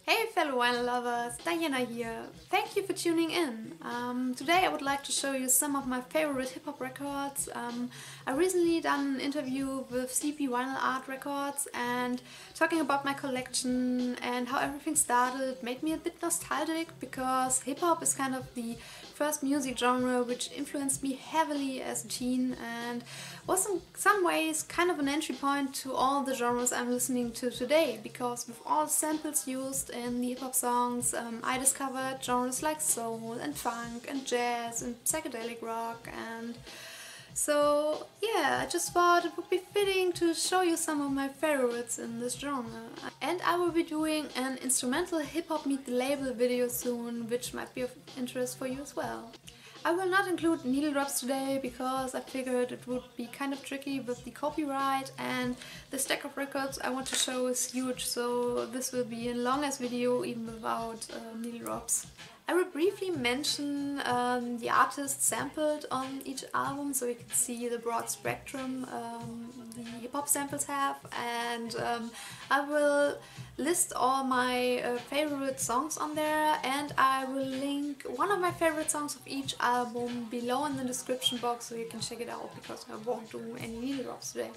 Hey fellow vinyl lovers, Diana here. Thank you for tuning in. Today I would like to show you some of my favorite hip-hop records. I recently done an interview with CP Vinyl Art Records and talking about my collection and how everything started made me a bit nostalgic because hip-hop is kind of the first music genre which influenced me heavily as a teen and was in some ways kind of an entry point to all the genres I'm listening to today, because with all samples used in the hip-hop songs I discovered genres like soul and funk and jazz and psychedelic rock, and so yeah, I just thought it would be fitting to show you some of my favorites in this genre. And I will be doing an instrumental hip-hop meet the label video soon, which might be of interest for you as well. I will not include needle drops today because I figured it would be kind of tricky with the copyright, and the stack of records I want to show is huge, so this will be a long-ass video even without needle drops. I will briefly mention the artists sampled on each album so you can see the broad spectrum the hip-hop samples have, and I will list all my favorite songs on there, and I will link one of my favorite songs of each album below in the description box so you can check it out, because I won't do any needle drops today.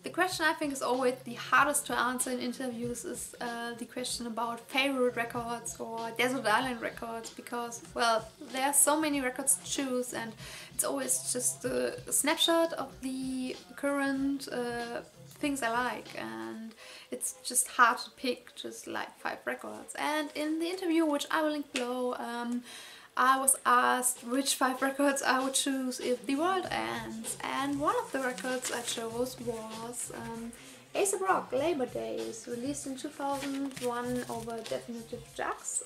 The question I think is always the hardest to answer in interviews is the question about favorite records or desert island records, because, well, there are so many records to choose and it's always just a snapshot of the current things I like, and it's just hard to pick just like 5 records. And in the interview, which I will link below, I was asked which 5 records I would choose if the world ends, and one of the records I chose was A$AP Rock Labor Days, released in 2001 over Definitive Jux.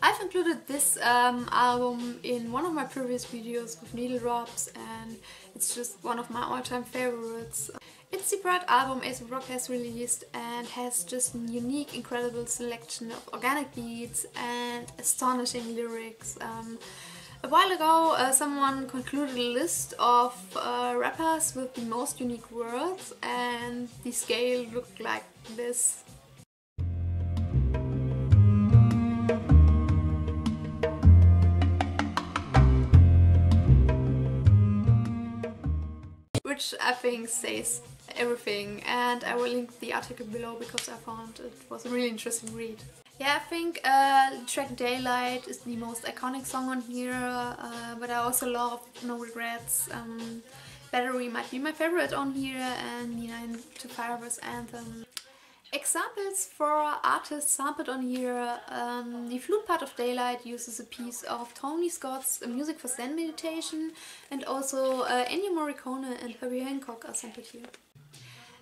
I've included this album in one of my previous videos with needle drops, and it's just one of my all-time favorites. It's the bright album A$AP Rock has released and has just a unique, incredible selection of organic beats and astonishing lyrics. A while ago someone concluded a list of rappers with the most unique words, and the scale looked like this. Which I think says everything, and I will link the article below because I found it was a really interesting read. Yeah, I think the track Daylight is the most iconic song on here, but I also love No Regrets. Battery might be my favorite on here, and the 9 to 5 anthem. Examples for artists sampled on here: the flute part of Daylight uses a piece of Tony Scott's Music for Zen Meditation, and also Ennio Morricone and Herbie Hancock are sampled here.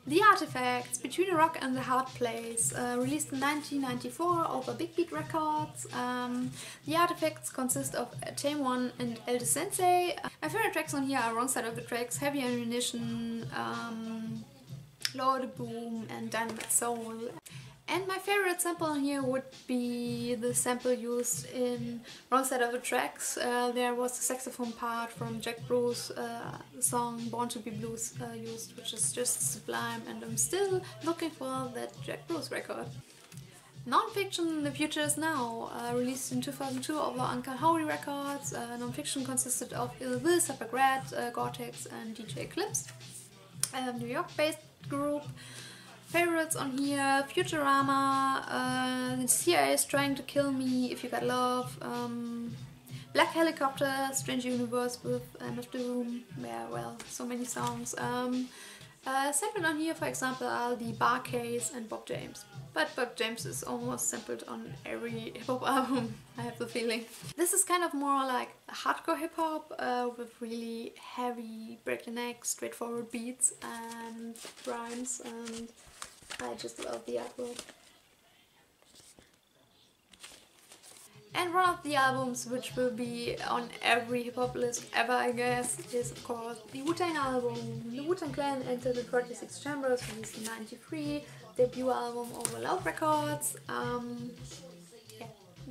The Artifacts, Between a Rock and a Hard Place, released in 1994 over Big Beat Records. The Artifacts consist of Tame One and El Sensei. My favorite tracks on here are Wrong Side of the Tracks, Heavy Ammunition, Lower the Boom and Dynamite Soul. And my favorite sample on here would be the sample used in Wrong Side of the Tracks. There was the saxophone part from Jack Bruce's song Born to be Blues used, which is just sublime, and I'm still looking for that Jack Bruce record. Non-fiction, The Future Is Now, released in 2002 over Uncle Howdy Records. Non-fiction consisted of Ill Will, Sapagrat, Gore-Tex and DJ Eclipse. New York-based group. Favorites on here: Futurama, The CIA is Trying to Kill Me, If You Got Love, Black Helicopter, Strange Universe with MF Doom. Yeah, well, so many songs. Sampled on here, for example, are the Bar Case and Bob James. But Bob James is almost sampled on every hip-hop album, I have the feeling. This is kind of more like hardcore hip-hop with really heavy, break-the-neck, straightforward beats and rhymes, and I just love the artwork. And one of the albums which will be on every hip-hop list ever, I guess, is of course the Wu-Tang album. The Wu-Tang Clan entered the 46 Chambers, released in '93, debut album over Loud Records. Yeah,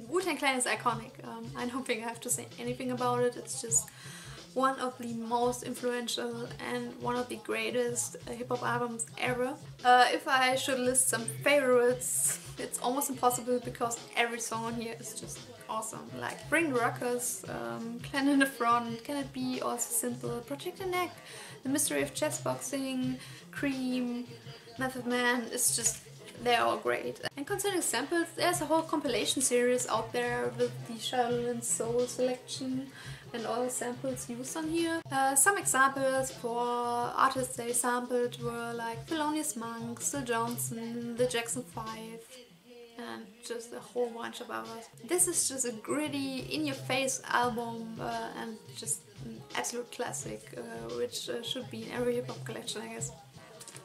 Wu-Tang Clan is iconic. I don't think I have to say anything about it. It's just one of the most influential and one of the greatest hip-hop albums ever. If I should list some favorites, it's almost impossible because every song on here is just awesome. Like Bring the Ruckus, Clan in the Front, Can It Be, Also Simple, Protect the Neck, The Mystery of Chess Boxing, Cream, Method Man. It's just, they're all great. And concerning samples, there's a whole compilation series out there with the Shaolin Soul selection and all the samples used on here. Some examples for artists they sampled were like Thelonious Monk, Still Johnson, the Jackson 5, and just a whole bunch of others. This is just a gritty, in-your-face album and just an absolute classic, which should be in every hip-hop collection, I guess.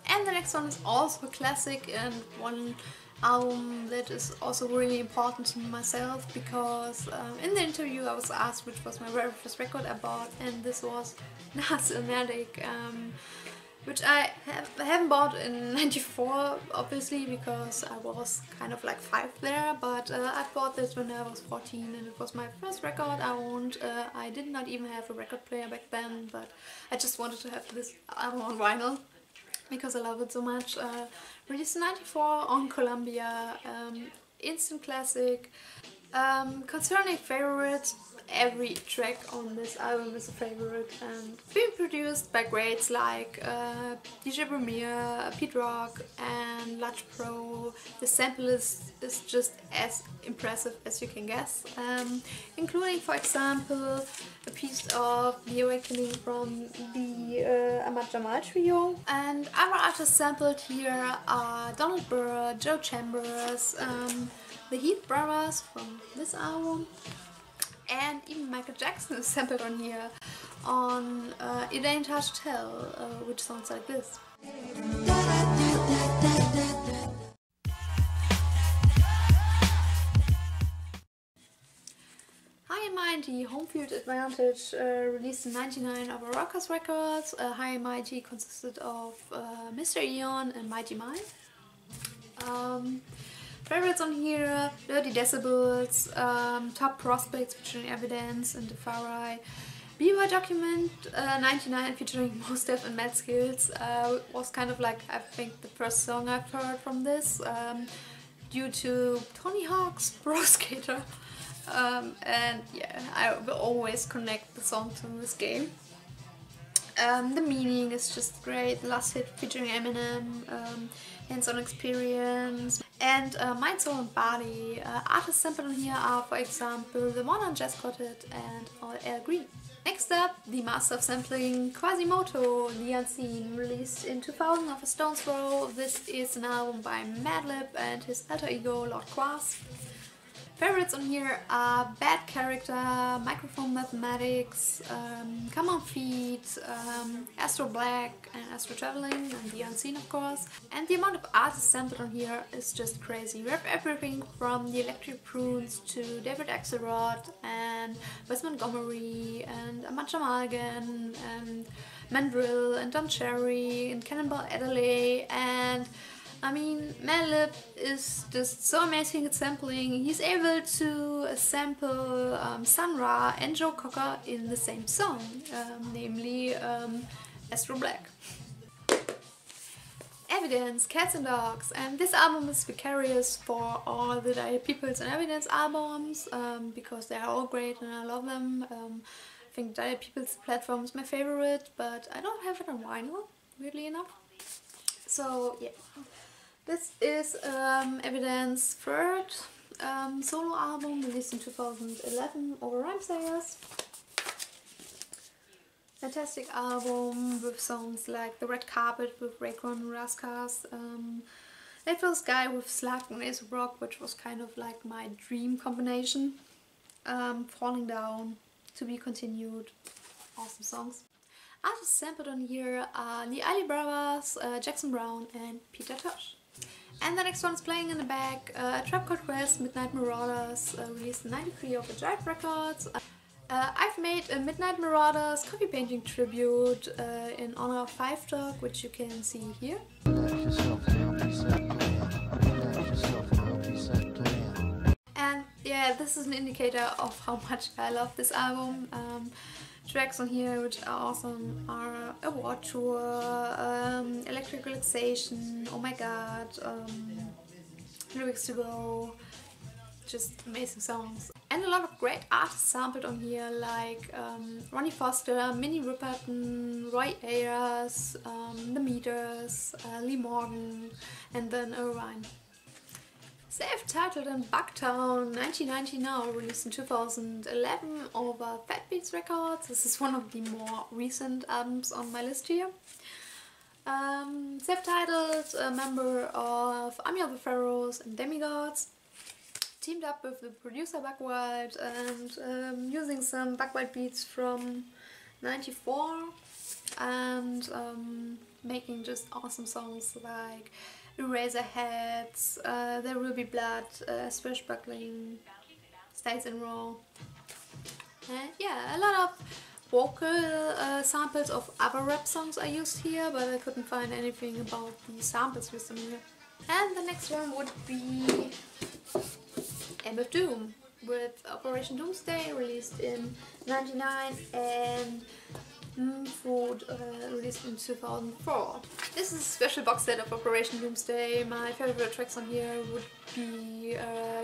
And the next one is also a classic and one album that is also really important to myself because in the interview I was asked which was my very first record I bought, and this was Nasty, which I haven't bought in '94 obviously because I was kind of like 5 there, but I bought this when I was 14 and it was my first record I owned. I did not even have a record player back then, but I just wanted to have this album on vinyl because I love it so much. Released in '94 on Columbia, instant classic. Concerning favorites, every track on this album is a favorite and being produced by greats like DJ Premier, Pete Rock and Lutch Pro. The sample is just as impressive as you can guess, including for example a piece of The Awakening from the Ahmad Jamal trio. And other artists sampled here are Donald Byrd, Joe Chambers, the Heath Brothers from this album, and even Michael Jackson is sampled on here on It Ain't Hard to Tell, which sounds like this. High and Mighty, Home Field Advantage, released in '99 of Rockers Records. High and Mighty consisted of Mr. Eon and Mighty Mike. Favorites on here, Dirty Decibels, Top Prospects featuring Evidence and Defarai, BY Document 99 featuring Mos Def and Mad Skills was kind of like, I think, the first song I've heard from this due to Tony Hawk's Pro Skater. And yeah, I will always connect the song to this game. The Meaning is just great, Last Hit featuring Eminem, Hands-On Experience, and Mind, Soul and Body. Artists sampled on here are, for example, The One on Jazz Quartet and Al Green. Next up, the master of sampling, Quasimoto, The Unseen, released in 2000 of A Stone's Throw. This is an album by Madlib and his alter ego Lord Quas. Favorites on here are Bad Character, Microphone Mathematics, Come On Feet, Astro Black and Astro Traveling, and The Unseen of course. And the amount of artists sampled on here is just crazy. We have everything from the Electric Prunes to David Axelrod and Wes Montgomery and Ahmad Jamal again and Mandrill and Don Cherry and Cannonball Adderley, and I mean, Madlib is just so amazing at sampling. He's able to sample Sun Ra and Joe Cocker in the same song, namely Astro Black. Evidence, Cats and Dogs, and this album is vicarious for all the Dire Peoples and Evidence albums because they are all great and I love them. I think Dire Peoples platform is my favorite, but I don't have it on vinyl, weirdly enough. So yeah. This is Evidence' third solo album, released in 2011 over Rhymesayers. Fantastic album with songs like The Red Carpet with Raycon and Rascas, Little Sky with Slug and Ace of Rock, which was kind of like my dream combination, Falling Down, To Be Continued, awesome songs. Artists sampled on here are the Eiley Brothers, Jackson Browne and Peter Tosh. And the next one is playing in the back, A Tribe Called Quest, Midnight Marauders, released in '93 of Jive Records. I've made a Midnight Marauders coffee painting tribute in honor of Five Dog, which you can see here. And yeah, this is an indicator of how much I love this album. Tracks on here which are awesome are A War Tour, Electric Relaxation, Oh My God, Lyrics to Go, just amazing songs. And a lot of great artists sampled on here, like Ronnie Foster, Minnie Riperton, Roy Ayers, The Meters, Lee Morgan, and then Irvine. Self-titled and Bugtown 1990 now, released in 2011 over Fat Beats Records. This is one of the more recent albums on my list here. Self-titled, a member of Army of the Pharaohs and Demigods. Teamed up with the producer Buckwild and using some Buckwild beats from '94 and making just awesome songs like Eraserheads, There Will Be Blood, Swashbuckling, Stays in Raw. Yeah, a lot of vocal samples of other rap songs are used here, but I couldn't find anything about the samples used in here. And the next one would be MF Doom with Operation Doomsday, released in '99, and Food, released in 2004. This is a special box set of Operation Doomsday. My favorite tracks on here would be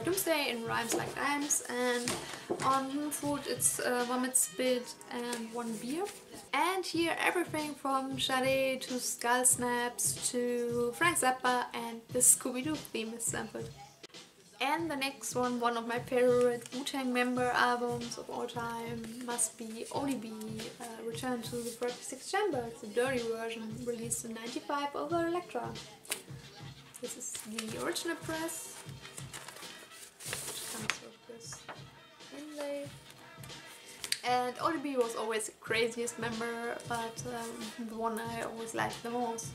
Doomsday in Rhymes Like Rhymes, and on Food it's Vomit, Spit and One Beer. And here everything from Sade to Skull Snaps to Frank Zappa and the Scooby-Doo theme is sampled. And the next one of my favorite Wu-Tang member albums of all time, must be Only Be Return to the 36 Chambers, the dirty version, released in '95 over Elektra. This is the original press, which comes with this inlay. And Only Be was always the craziest member, but the one I always liked the most.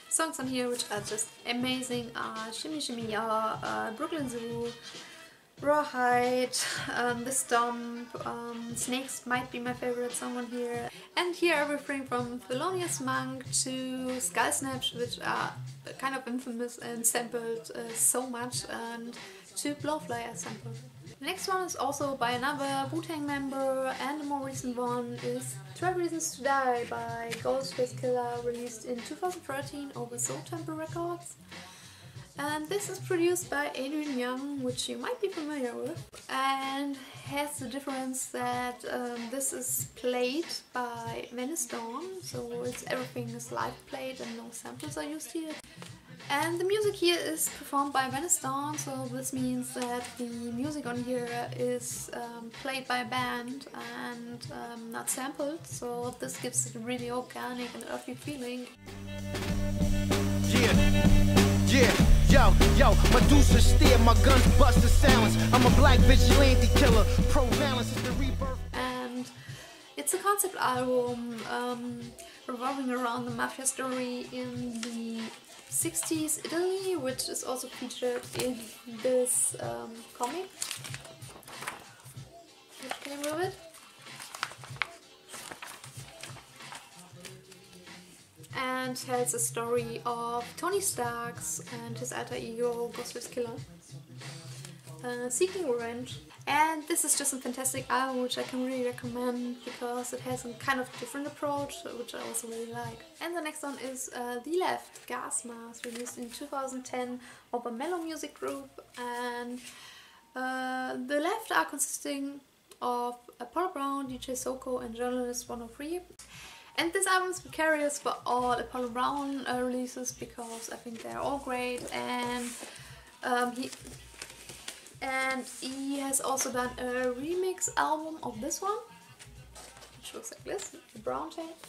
Songs on here which are just amazing are Shimmy Shimmy Ya, Brooklyn Zoo, Rawhide, The Stomp, Snakes might be my favorite song on here. And here everything from Thelonious Monk to Skull Snaps, which are kind of infamous and sampled so much, and to Blowfly are sampled. The next one is also by another Wu-Tang member, and the more recent one is 12 Reasons to Die by Ghostface Killah, released in 2013 over Soul Temple Records. And this is produced by Adrian Young, which you might be familiar with, and has the difference that this is played by Venice Dawn, so everything is live played and no samples are used here. And the music here is performed by Venice Dawn, so this means that the music on here is played by a band and not sampled, so this gives it a really organic and earthy feeling. Yo, Medusa steer, my guns bust the silence. I'm a black vigilante killer, pro-balance is the rebirth. And it's a concept album revolving around the mafia story in the '60s Italy, which is also featured in this comic, which came with it. And tells a story of Tony Stark's and his alter ego Ghostface Killah seeking revenge. And this is just a fantastic album which I can really recommend because it has a kind of different approach, which I also really like. And the next one is The Left, Gasmass, released in 2010 of a mellow music group. And The Left are consisting of Apollo Brown, DJ Soko and Journalist 103. And this album is precarious for all Apollo Brown releases because I think they're all great, and he has also done a remix album of this one, which looks like this, the brown tape.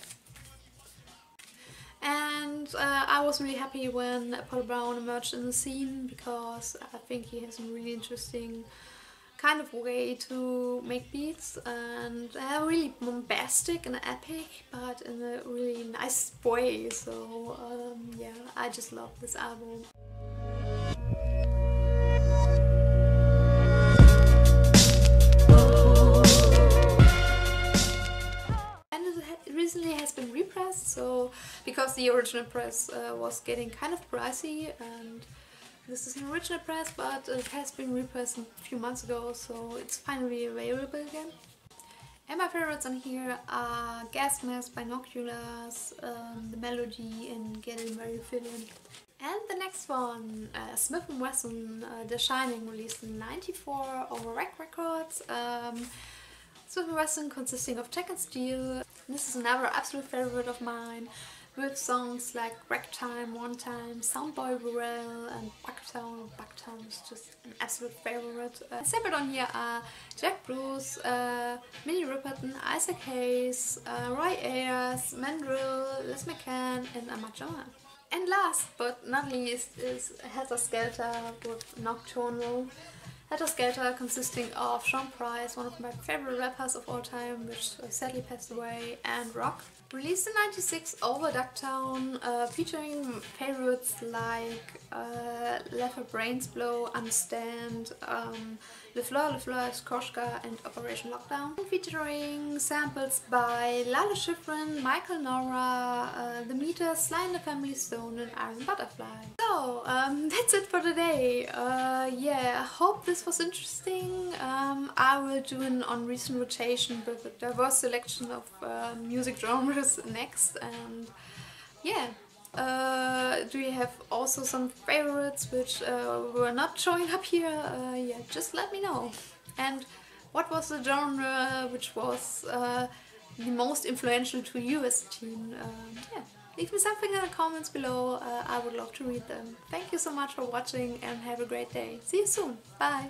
And I was really happy when Apollo Brown emerged in the scene because I think he has a really interesting kind of way to make beats, and really bombastic and epic, but in a really nice way. So yeah, I just love this album. And it recently has been repressed, so because the original press was getting kind of pricey, and this is an original press, but it has been repressed a few months ago, so it's finally available again. And my favorites on here are Gasmass, Binoculars, the melody in Getting Very Feeling. And the next one, Smith & Wesson, The Shining, released in '94 over Rec Records. Smith & Wesson consisting of Tech and Steel. This is another absolute favorite of mine, with songs like Ragtime, One Time, Soundboy Burrell and Bucktown. Bucktown is just an absolute favorite. Separate on here are Jack Bruce, Minnie Riperton, Isaac Hayes, Roy Ayers, Mandrill, Les McCann and Ahmad Jamal. And last but not least is Helter Skelter with Nocturnal. Helter Skelter consisting of Sean Price, one of my favorite rappers of all time, which sadly passed away, and Rock. Released in '96 over Ducktown, featuring favorites like Let Her Brains Blow, Understand, Le Fleur is Koshka and Operation Lockdown. Featuring samples by Lala Schifrin, Michael Nora, The Meters, Sly and the Family Stone and Iron Butterfly. So, that's it for today. Yeah, I hope this was interesting. I will do an on recent rotation with a diverse selection of music genres next, and yeah. Do you have also some favorites which were not showing up here? Yeah, just let me know. And what was the genre which was the most influential to you as a teen? Yeah, leave me something in the comments below. I would love to read them. Thank you so much for watching and have a great day. See you soon. Bye.